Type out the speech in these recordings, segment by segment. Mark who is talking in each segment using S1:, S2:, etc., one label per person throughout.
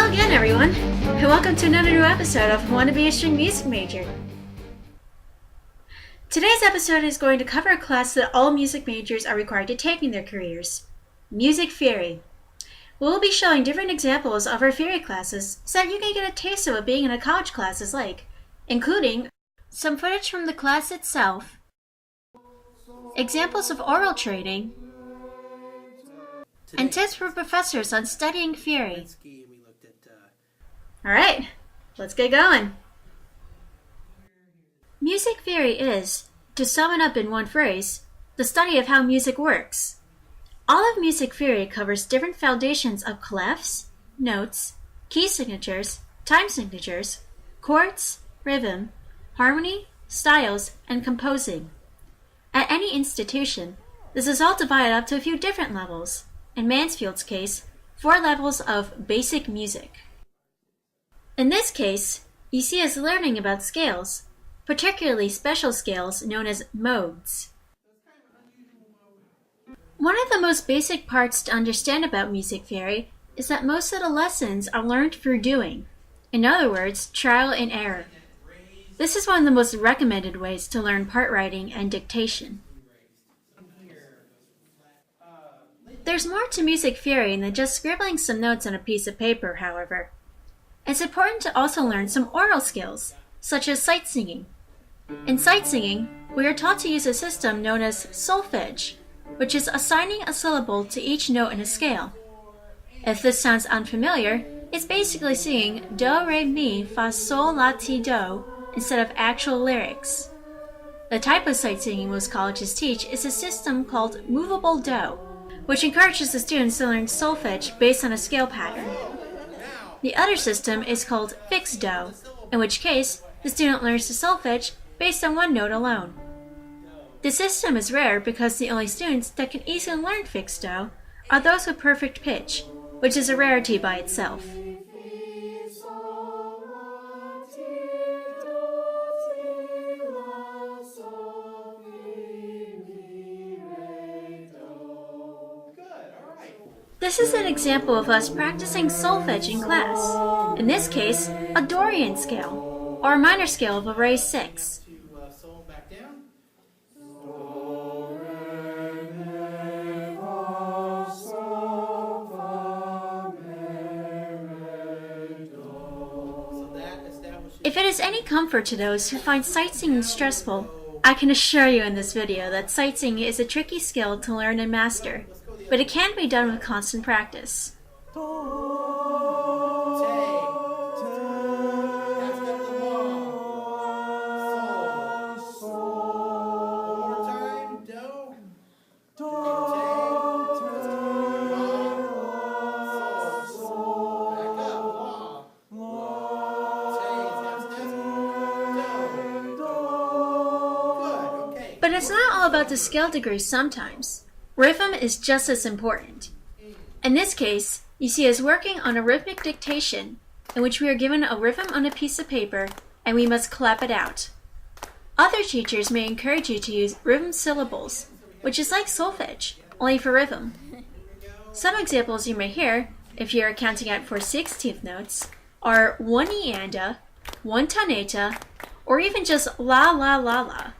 S1: Hello again, everyone, and welcome to another new episode of Wanna Be a String Music Major. Today's episode is going to cover a class that all music majors are required to take in their careers, music theory. We'll be showing different examples of our theory classes so that you can get a taste of what being in a college class is like, including some footage from the class itself, examples of oral training, and tips for professors on studying theory. Alright, let's get going. Music theory is, to sum it up in one phrase, the study of how music works. All of music theory covers different foundations of clefs, notes, key signatures, time signatures, chords, rhythm, harmony, styles, and composing. At any institution, this is all divided up to a few different levels. In Mansfield's case, 4 levels of basic music. In this case, you see us learning about scales, particularly special scales known as modes. One of the most basic parts to understand about music theory is that most of the lessons are learned through doing. In other words, trial and error. This is one of the most recommended ways to learn part writing and dictation. There's more to music theory than just scribbling some notes on a piece of paper, however. It's important to also learn some oral skills, such as sight singing. In sight singing, we are taught to use a system known as solfege, which is assigning a syllable to each note in a scale. If this sounds unfamiliar, it's basically singing do, re, mi, fa, sol, la, ti, do instead of actual lyrics. The type of sight singing most colleges teach is a system called movable do, which encourages the students to learn solfege based on a scale pattern. The other system is called fixed do, in which case the student learns the solfege based on one note alone. The system is rare because the only students that can easily learn fixed do are those with perfect pitch, which is a rarity by itself. This is an example of us practicing solfege in class. In this case, a Dorian scale, or a minor scale of a raised 6. If it is any comfort to those who find sight singing stressful, I can assure you in this video that sight singing is a tricky skill to learn and master, but it can be done with constant practice. But it's not all about the scale degree sometimes. Rhythm is just as important. In this case, you see us working on a rhythmic dictation in which we are given a rhythm on a piece of paper and we must clap it out. Other teachers may encourage you to use rhythm syllables, which is like solfege, only for rhythm. Some examples you may hear, if you are counting out 4/16 notes, are 1 ianda, 1 tonata, or even just la la la la.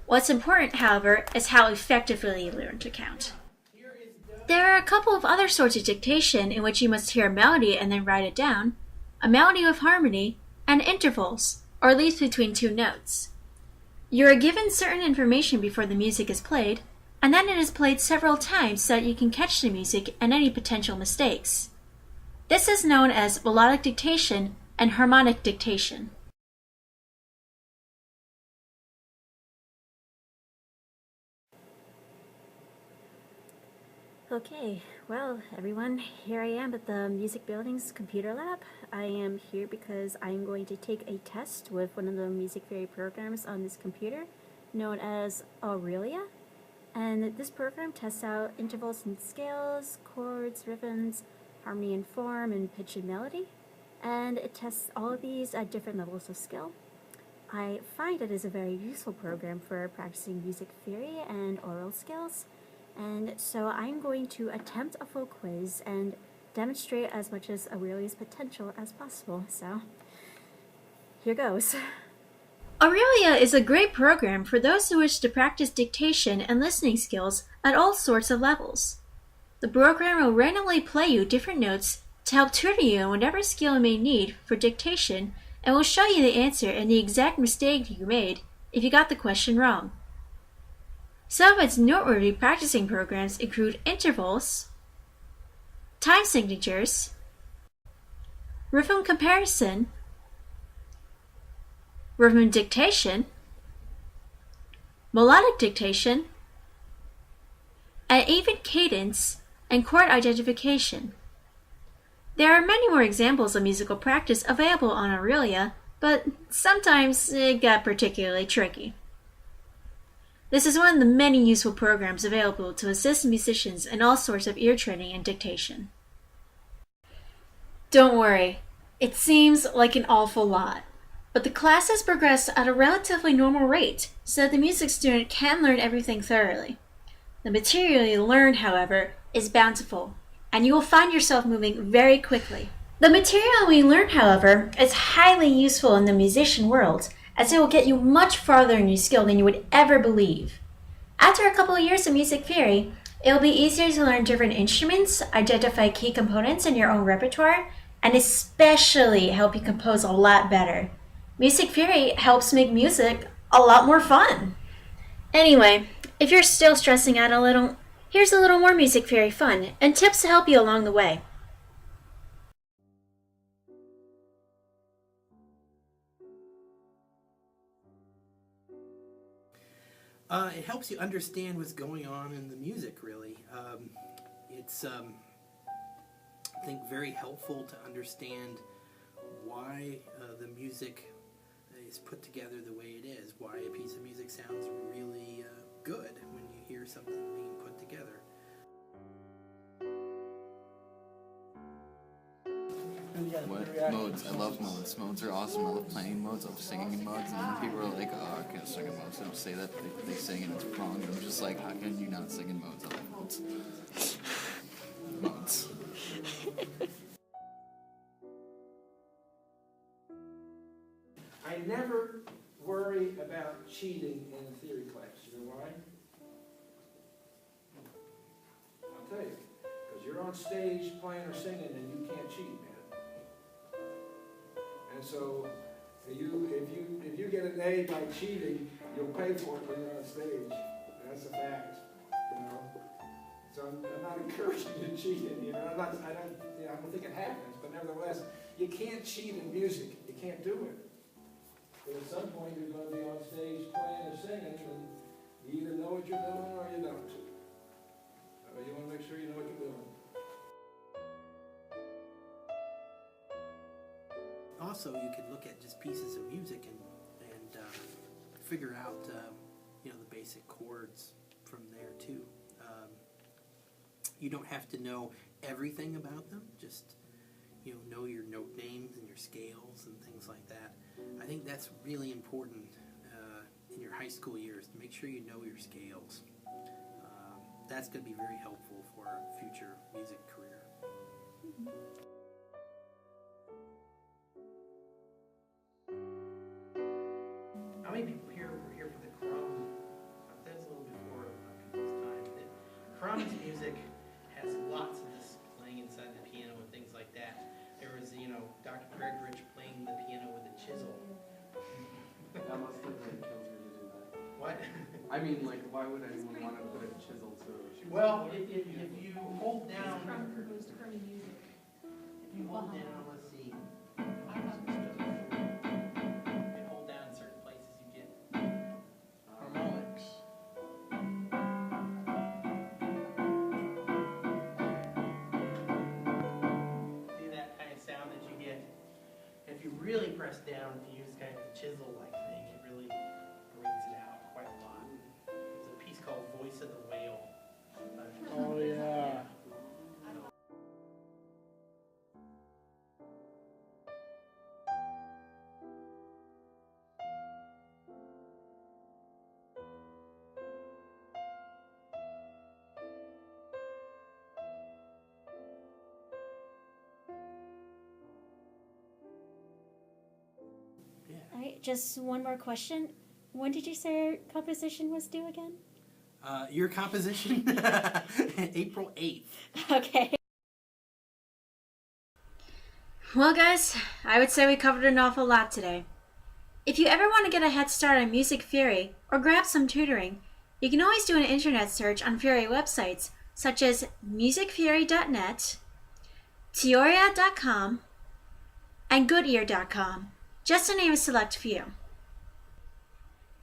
S1: What's important, however, is how effectively you learn to count. There are a couple of other sorts of dictation in which you must hear a melody and then write it down, a melody with harmony, and intervals, or leaves between 2 notes. You are given certain information before the music is played, and then it is played several times so that you can catch the music and any potential mistakes. This is known as melodic dictation and harmonic dictation.
S2: Okay, well everyone, here I am at the Music Building's computer lab. I am here because I'm going to take a test with one of the music theory programs on this computer known as Aurelia. And this program tests out intervals and scales, chords, rhythms, harmony and form, and pitch and melody. And it tests all of these at different levels of skill. I find it is a very useful program for practicing music theory and oral skills. And so I'm going to attempt a full quiz and demonstrate as much as Aurelia's potential as possible, so here goes.
S1: Aurelia is a great program for those who wish to practice dictation and listening skills at all sorts of levels. The program will randomly play you different notes to help tutor you in whatever skill you may need for dictation, and will show you the answer and the exact mistake you made if you got the question wrong. Some of its noteworthy practicing programs include intervals, time signatures, rhythm comparison, rhythm dictation, melodic dictation, and even cadence and chord identification. There are many more examples of musical practice available on Aurelia, but sometimes it got particularly tricky. This is one of the many useful programs available to assist musicians in all sorts of ear training and dictation. Don't worry, it seems like an awful lot, but the classes progress at a relatively normal rate so that the music student can learn everything thoroughly. The material you learn, however, is bountiful, and you will find yourself moving very quickly. The material we learn, however, is highly useful in the musician world, as it will get you much farther in your skill than you would ever believe. After a couple of years of music theory, it will be easier to learn different instruments, identify key components in your own repertoire, and especially help you compose a lot better. Music theory helps make music a lot more fun. Anyway, if you're still stressing out a little, here's a little more music theory fun and tips to help you along the way.
S3: It helps you understand what's going on in the music, really. It's, I think, very helpful to understand why the music is put together the way it is, why a piece of music sounds really good when you hear something being put together.
S4: What? Modes. I love modes. Modes are awesome. I love playing modes. I love singing in modes. And then people are like, oh, I can't sing in modes. They don't say that. They sing and it's wrong. And I'm just like, how can you not sing in modes? I like modes. Modes.
S5: I never worry about cheating in a theory class. You know why? I'll tell you. Because you're on stage playing or singing and you can't cheat, man. And so, if you get an A by cheating, you'll pay for it when you're on stage. That's a fact, you know. So I'm not encouraging you to cheat, you know. I don't think it happens, but nevertheless, you can't cheat in music. You can't do it. But at some point, you're going to be on stage playing or singing, and you either know what you're doing or you don't. You want to make sure you know what you're doing.
S3: Also, you could look at just pieces of music and figure out the basic chords from there too. You don't have to know everything about them. Just know your note names and your scales and things like that. I think that's really important in your high school years. To make sure you know your scales. That's going to be very helpful for a future music career.
S6: How many people here were here for the Crumb? That was a little before people's time. Crumb's music has lots of this playing inside the piano and things like that. There was, Dr. Greg Rich playing the piano with a chisel.
S7: That must have been killed me to do that.
S6: What?
S7: I mean, like, why would anyone want to put a chisel to a shoe?
S6: Well, if you hold down, if you hold down, let's see. You hold down in certain places, you get harmonics. See that kind of sound that you get? If you really press down, if you use kind of a chisel-like thing, it really brings it out quite a lot. There's a piece called Voice of the Whale.
S5: Oh, yeah.
S2: just one more question. When did you say your composition was due again?
S3: Your composition? April 8th.
S2: Okay.
S1: Well, guys, I would say we covered an awful lot today. If you ever want to get a head start on music theory or grab some tutoring, you can always do an internet search on theory websites such as musictheory.net, teoria.com, and goodear.com, just to name a select few.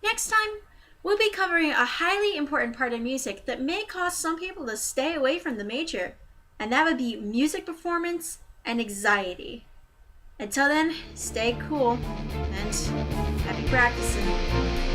S1: Next time, we'll be covering a highly important part of music that may cause some people to stay away from the major, and that would be music performance and anxiety. Until then, stay cool and happy practicing.